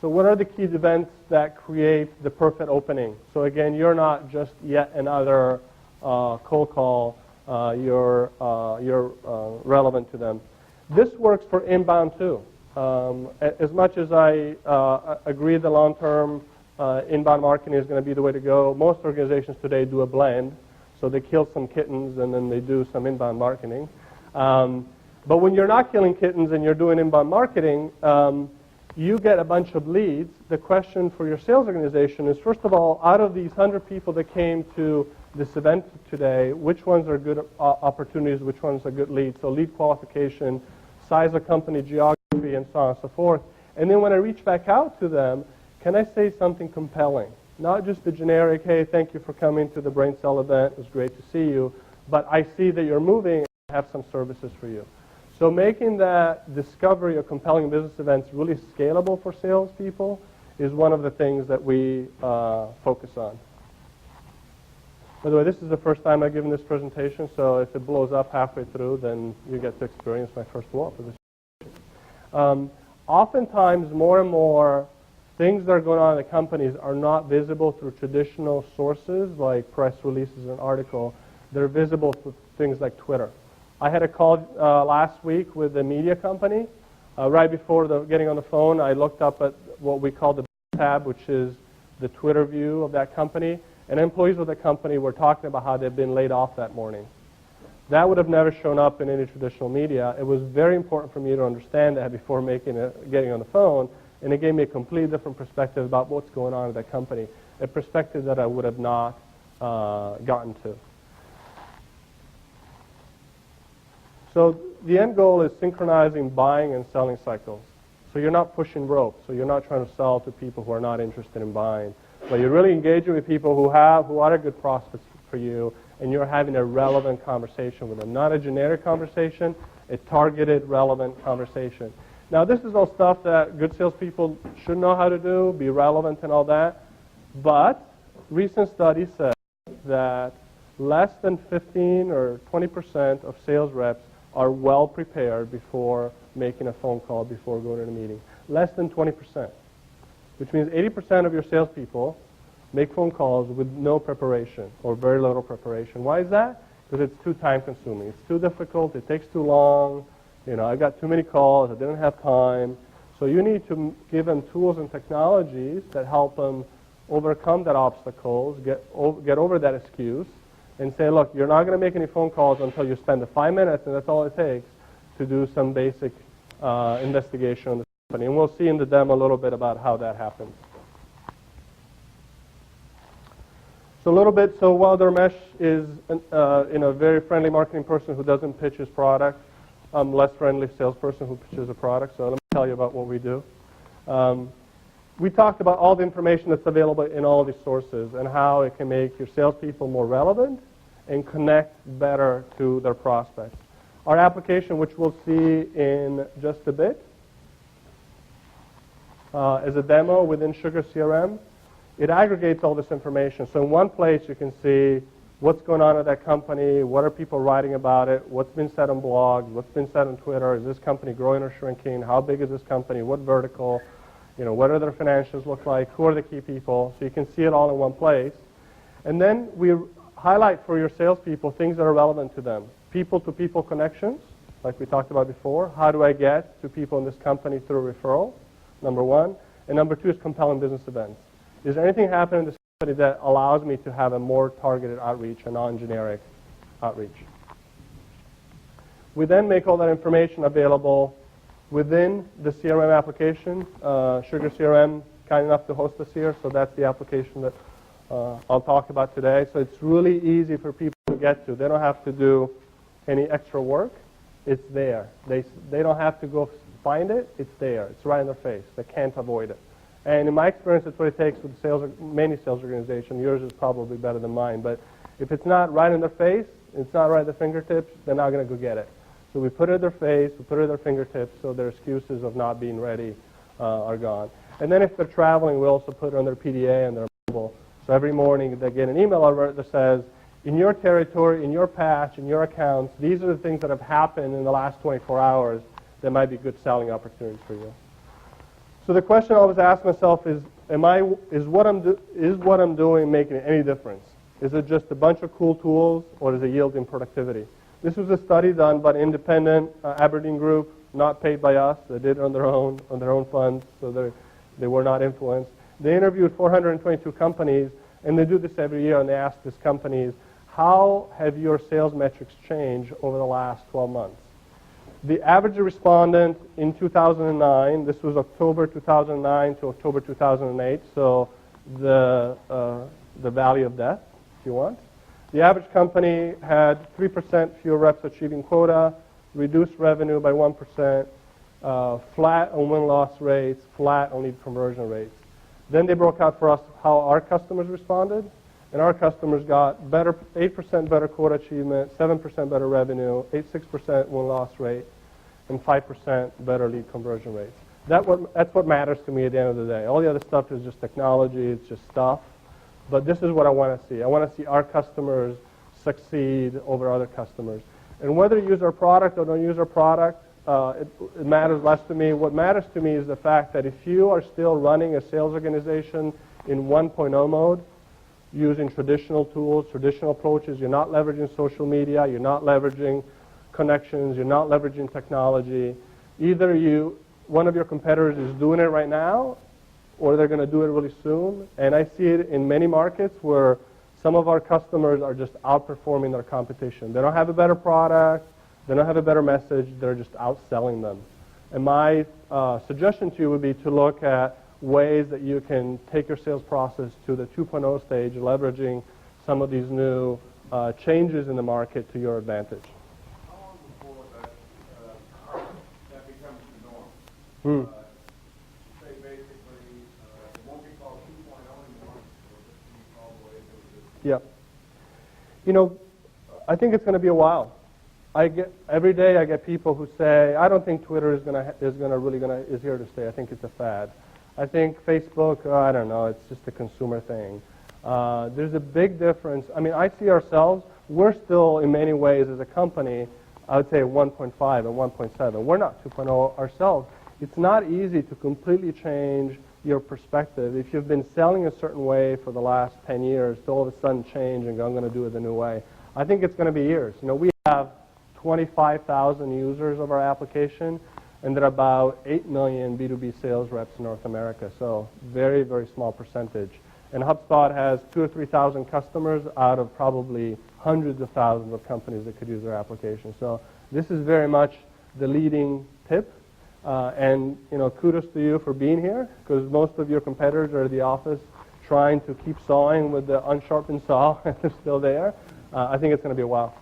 So what are the key events that create the perfect opening? So again, you're not just yet another cold call. You're relevant to them. This works for inbound too. As much as I agree the long-term inbound marketing is going to be the way to go, most organizations today do a blend. So they kill some kittens and then they do some inbound marketing. But when you're not killing kittens and you're doing inbound marketing, you get a bunch of leads. The question for your sales organization is, first of all, out of these 100 people that came to this event today, which ones are good opportunities, which ones are good leads? So lead qualification, size of company, geography, and so on and so forth. And then when I reach back out to them, can I say something compelling? Not just the generic, hey, thank you for coming to the BrainSell event, it was great to see you, but I see that you're moving and I have some services for you. So making that discovery of compelling business events really scalable for salespeople is one of the things that we focus on. By the way, this is the first time I've given this presentation, so if it blows up halfway through, then you get to experience my first blow up of this. Oftentimes, more and more things that are going on in the companies are not visible through traditional sources like press releases and article. They're visible through things like Twitter. I had a call last week with a media company. Right before getting on the phone, I looked up at what we call the tab, which is the Twitter view of that company. And employees of the company were talking about how they'd been laid off that morning. That would have never shown up in any traditional media. It was very important for me to understand that before getting on the phone, and it gave me a completely different perspective about what's going on at that company, a perspective that I would have not gotten to. So the end goal is synchronizing buying and selling cycles. So you're not pushing ropes. So you're not trying to sell to people who are not interested in buying. But you're really engaging with people who are a good prospects for you, and you're having a relevant conversation with them. Not a generic conversation, a targeted, relevant conversation. Now, this is all stuff that good salespeople should know how to do, be relevant and all that. But recent studies say that less than 15 or 20% of sales reps are well prepared before making a phone call, before going to a meeting. Less than 20%, which means 80% of your salespeople make phone calls with no preparation or very little preparation. Why is that? Because it's too time-consuming. It's too difficult. It takes too long. You know, I got too many calls. I didn't have time. So you need to give them tools and technologies that help them overcome that obstacles, get over that excuse, and say, look, you're not going to make any phone calls until you spend the 5 minutes, and that's all it takes to do some basic investigation on the company. And we'll see in the demo a little bit about how that happens. So a little bit, so while Dharmesh is a very friendly marketing person who doesn't pitch his product, I'm less friendly salesperson who pitches a product, so let me tell you about what we do. We talked about all the information that's available in all these sources and how it can make your salespeople more relevant and connect better to their prospects. Our application, which we'll see in just a bit, is a demo within SugarCRM. It aggregates all this information. So in one place you can see what's going on at that company, what are people writing about it, what's been said on blogs, what's been said on Twitter, is this company growing or shrinking, how big is this company, what vertical, you know, what do their financials look like, who are the key people, so you can see it all in one place. And then we highlight for your salespeople things that are relevant to them. People-to-people connections, like we talked about before. How do I get to people in this company through referral, number one. And number two is compelling business events. Is there anything happening in this company that allows me to have a more targeted outreach, a non-generic outreach? We then make all that information available within the CRM application. SugarCRM, kind enough to host us here, so that's the application that I'll talk about today. So it's really easy for people to get to. They don't have to do any extra work. It's there. They don't have to go find it. It's there. It's right in their face. They can't avoid it. And in my experience, that's what it takes with many sales organizations. Yours is probably better than mine. But if it's not right in their face, it's not right at their fingertips, they're not going to go get it. So we put it in their face, we put it in their fingertips, so their excuses of not being ready are gone. And then if they're traveling, we also put it on their PDA and their mobile. So every morning they get an email alert that says, in your territory, in your patch, in your accounts, these are the things that have happened in the last 24 hours that might be good selling opportunities for you. So the question I always ask myself is, is what I'm doing making any difference? Is it just a bunch of cool tools, or is it yielding productivity? This was a study done by an independent Aberdeen group, not paid by us. They did it on their own funds, so they were not influenced. They interviewed 422 companies, and they do this every year, and they ask these companies, how have your sales metrics changed over the last 12 months? The average respondent in 2009, this was October 2009 to October 2008, so the valley of death, if you want. The average company had 3% fewer reps achieving quota, reduced revenue by 1%, flat on win-loss rates, flat on lead conversion rates. Then they broke out for us how our customers responded, and our customers got 8% better quota achievement, 7% better revenue, 6% win-loss rate, and 5% better lead conversion rates. That's what matters to me at the end of the day. All the other stuff is just technology, it's just stuff. But this is what I want to see. I want to see our customers succeed over other customers. And whether you use our product or don't use our product, it matters less to me. What matters to me is the fact that if you are still running a sales organization in 1.0 mode, using traditional tools, traditional approaches, you're not leveraging social media, you're not leveraging connections, you're not leveraging technology, either one of your competitors is doing it right now, or they're going to do it really soon. And I see it in many markets where some of our customers are just outperforming their competition. They don't have a better product, they don't have a better message, they're just outselling them. And my suggestion to you would be to look at ways that you can take your sales process to the 2.0 stage, leveraging some of these new changes in the market to your advantage. How long before that becomes the norm? Say basically, it won't be called 2.0 anymore, it'll just be called the way it is. Yeah. You know, I think it's going to be a while. Every day I get people who say, I don't think Twitter is here to stay. I think it's a fad. I think Facebook, I don't know, it's just a consumer thing. There's a big difference. I mean, I see ourselves, we're still in many ways as a company, I would say 1.5 and 1.7. We're not 2.0 ourselves. It's not easy to completely change your perspective. If you've been selling a certain way for the last 10 years, to all of a sudden change and go, I'm going to do it the new way. I think it's going to be years. You know, we have 25,000 users of our application, and there are about 8 million B2B sales reps in North America, so very, very small percentage. And HubSpot has 2,000 or 3,000 customers out of probably hundreds of thousands of companies that could use their application. So this is very much the leading tip. And you know, kudos to you for being here, because most of your competitors are at the office trying to keep sawing with the unsharpened saw, and they're still there. I think it's going to be a while.